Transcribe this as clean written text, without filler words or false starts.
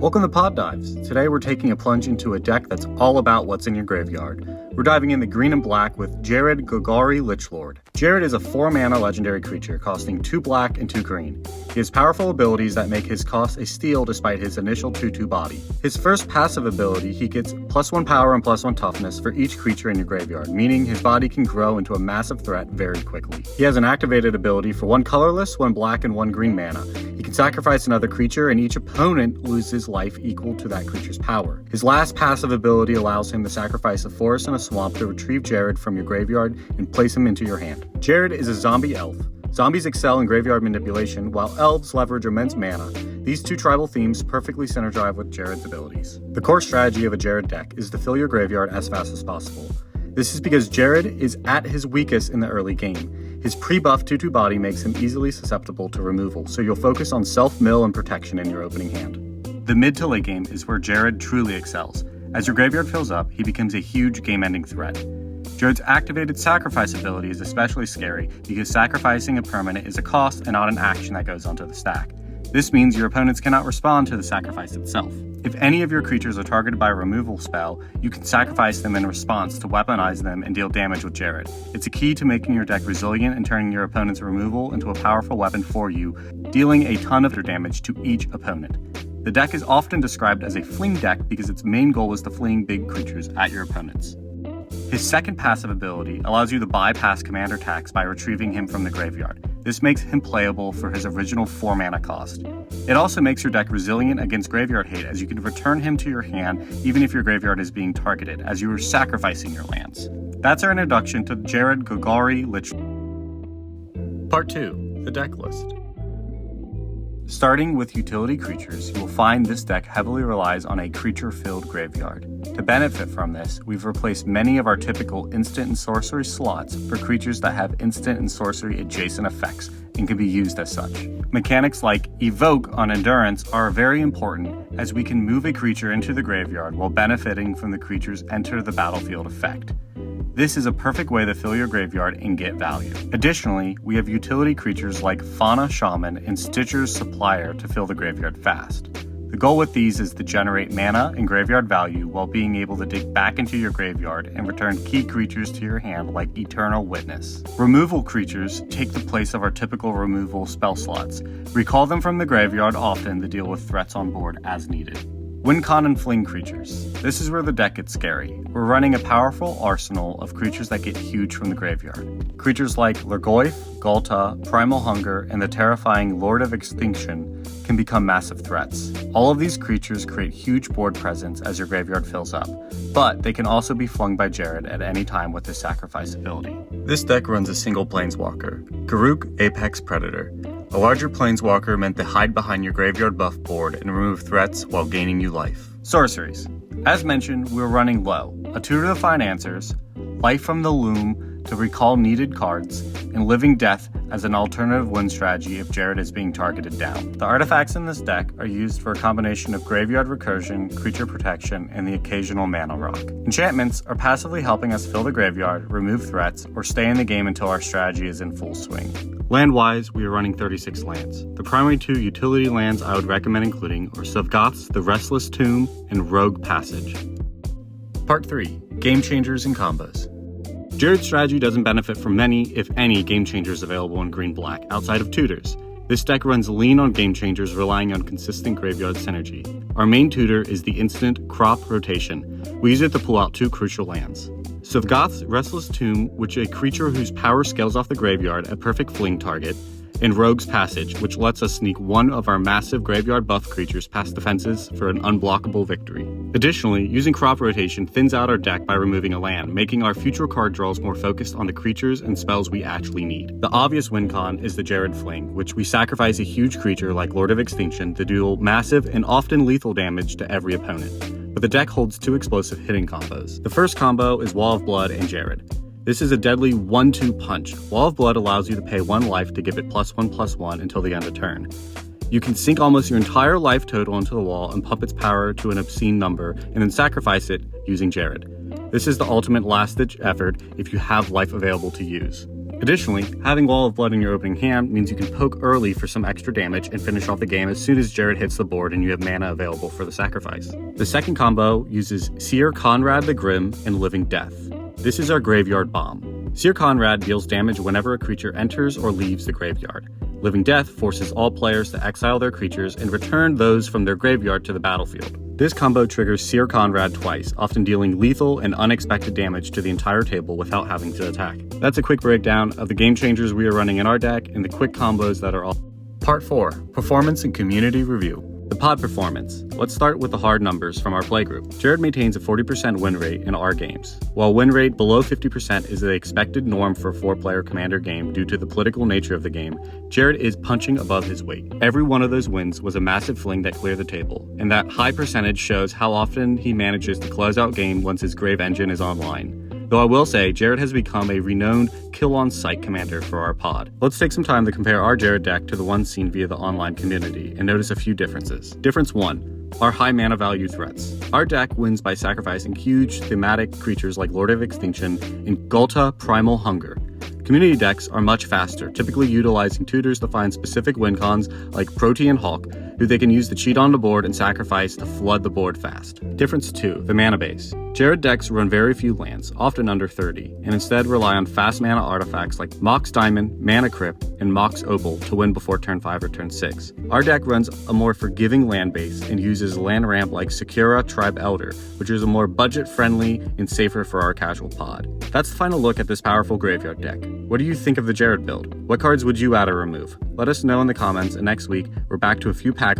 Welcome to Pod Dives. Today we're taking a plunge into a deck that's all about what's in your graveyard. We're diving in the green and black with Jarad, Golgari Lich Lord. Jarad is a 4-mana legendary creature costing 2 black and 2 green. He has powerful abilities that make his cost a steal despite his initial 2/2 body. His first passive ability, he gets +1 power and +1 toughness for each creature in your graveyard, meaning his body can grow into a massive threat very quickly. He has an activated ability for 1 colorless, 1 black, and 1 green mana. He can sacrifice another creature and each opponent loses life equal to that creature's power. His last passive ability allows him to sacrifice a forest and a swamp to retrieve Jarad from your graveyard and place him into your hand. Jarad is a zombie elf. Zombies excel in graveyard manipulation, while elves leverage immense mana. These two tribal themes perfectly synergize with Jarad's abilities. The core strategy of a Jarad deck is to fill your graveyard as fast as possible. This is because Jarad is at his weakest in the early game. His pre-buff 2/2 body makes him easily susceptible to removal, so you'll focus on self-mill and protection in your opening hand. The mid to late game is where Jarad truly excels. As your graveyard fills up, he becomes a huge game-ending threat. Jarad's activated sacrifice ability is especially scary because sacrificing a permanent is a cost and not an action that goes onto the stack. This means your opponents cannot respond to the sacrifice itself. If any of your creatures are targeted by a removal spell, you can sacrifice them in response to weaponize them and deal damage with Jarad. It's a key to making your deck resilient and turning your opponent's removal into a powerful weapon for you, dealing a ton of damage to each opponent. The deck is often described as a fling deck because its main goal is to fling big creatures at your opponents. His second passive ability allows you to bypass commander attacks by retrieving him from the graveyard. This makes him playable for his original 4 mana cost. It also makes your deck resilient against graveyard hate as you can return him to your hand even if your graveyard is being targeted, as you are sacrificing your lands. That's our introduction to Jarad, Golgari Lich. Part 2, the deck list. Starting with utility creatures, you will find this deck heavily relies on a creature-filled graveyard. To benefit from this, we've replaced many of our typical instant and sorcery slots for creatures that have instant and sorcery adjacent effects and can be used as such. Mechanics like Evoke on Endurance are very important as we can move a creature into the graveyard while benefiting from the creature's enter the battlefield effect. This is a perfect way to fill your graveyard and get value. Additionally, we have utility creatures like Fauna Shaman and Stitcher's Supplier to fill the graveyard fast. The goal with these is to generate mana and graveyard value while being able to dig back into your graveyard and return key creatures to your hand like Eternal Witness. Removal creatures take the place of our typical removal spell slots. Recall them from the graveyard often to deal with threats on board as needed. Wincon and Fling creatures. This is where the deck gets scary. We're running a powerful arsenal of creatures that get huge from the graveyard. Creatures like Lurgoyf, Ghalta, Primal Hunger, and the terrifying Lord of Extinction can become massive threats. All of these creatures create huge board presence as your graveyard fills up, but they can also be flung by Jarad at any time with his sacrifice ability. This deck runs a single planeswalker, Garruk Apex Predator. A larger planeswalker meant to hide behind your graveyard buff board and remove threats while gaining you life. Sorceries. As mentioned, we're running low. A Tutor to find answers, Life from the Loom to recall needed cards, and Living Death as an alternative win strategy if Jarad is being targeted down. The artifacts in this deck are used for a combination of graveyard recursion, creature protection, and the occasional mana rock. Enchantments are passively helping us fill the graveyard, remove threats, or stay in the game until our strategy is in full swing. Land-wise, we are running 36 lands. The primary 2 utility lands I would recommend including are Sovgoth's The Restless Tomb and Rogue Passage. Part 3, Game Changers and Combos. Jarad's strategy doesn't benefit from many, if any, game changers available in green-black outside of tutors. This deck runs lean on game changers, relying on consistent graveyard synergy. Our main tutor is the instant Crop Rotation. We use it to pull out 2 crucial lands. Sovgoth's Restless Tomb, which is a creature whose power scales off the graveyard, a perfect fling target, and Rogue's Passage, which lets us sneak one of our massive graveyard buff creatures past defenses for an unblockable victory. Additionally, using Crop Rotation thins out our deck by removing a land, making our future card draws more focused on the creatures and spells we actually need. The obvious win con is the Jarad Fling, which we sacrifice a huge creature like Lord of Extinction to deal massive and often lethal damage to every opponent. But the deck holds 2 explosive hitting combos. The first combo is Wall of Blood and Jarad. This is a deadly 1-2 punch. Wall of Blood allows you to pay 1 life to give it +1/+1 until the end of turn. You can sink almost your entire life total into the wall and pump its power to an obscene number, and then sacrifice it using Jarad. This is the ultimate last-ditch effort if you have life available to use. Additionally, having Wall of Blood in your opening hand means you can poke early for some extra damage and finish off the game as soon as Jarad hits the board and you have mana available for the sacrifice. The second combo uses Seer Conrad the Grim and Living Death. This is our graveyard bomb. Seer Conrad deals damage whenever a creature enters or leaves the graveyard. Living Death forces all players to exile their creatures and return those from their graveyard to the battlefield. This combo triggers Seer Conrad twice, often dealing lethal and unexpected damage to the entire table without having to attack. That's a quick breakdown of the game changers we are running in our deck and the quick combos that are all. Part 4. Performance and Community Review. The pod performance. Let's start with the hard numbers from our playgroup. Jarad maintains a 40% win rate in our games. While win rate below 50% is the expected norm for a 4-player commander game due to the political nature of the game, Jarad is punching above his weight. Every one of those wins was a massive fling that cleared the table, and that high percentage shows how often he manages to close out game once his Grave Engine is online. Though I will say, Jarad has become a renowned kill-on-sight commander for our pod. Let's take some time to compare our Jarad deck to the one seen via the online community and notice a few differences. Difference 1. Our high mana value threats. Our deck wins by sacrificing huge thematic creatures like Lord of Extinction and Gulta Primal Hunger. Community decks are much faster, typically utilizing tutors to find specific win cons like Protean Hawk, who they can use to cheat on the board and sacrifice to flood the board fast. Difference 2. The mana base. Jarad decks run very few lands, often under 30, and instead rely on fast mana artifacts like Mox Diamond, Mana Crypt, and Mox Opal to win before turn 5 or turn 6. Our deck runs a more forgiving land base and uses land ramp like Sakura Tribe Elder, which is a more budget-friendly and safer for our casual pod. That's the final look at this powerful graveyard deck. What do you think of the Jarad build? What cards would you add or remove? Let us know in the comments, and next week, we're back to a few pack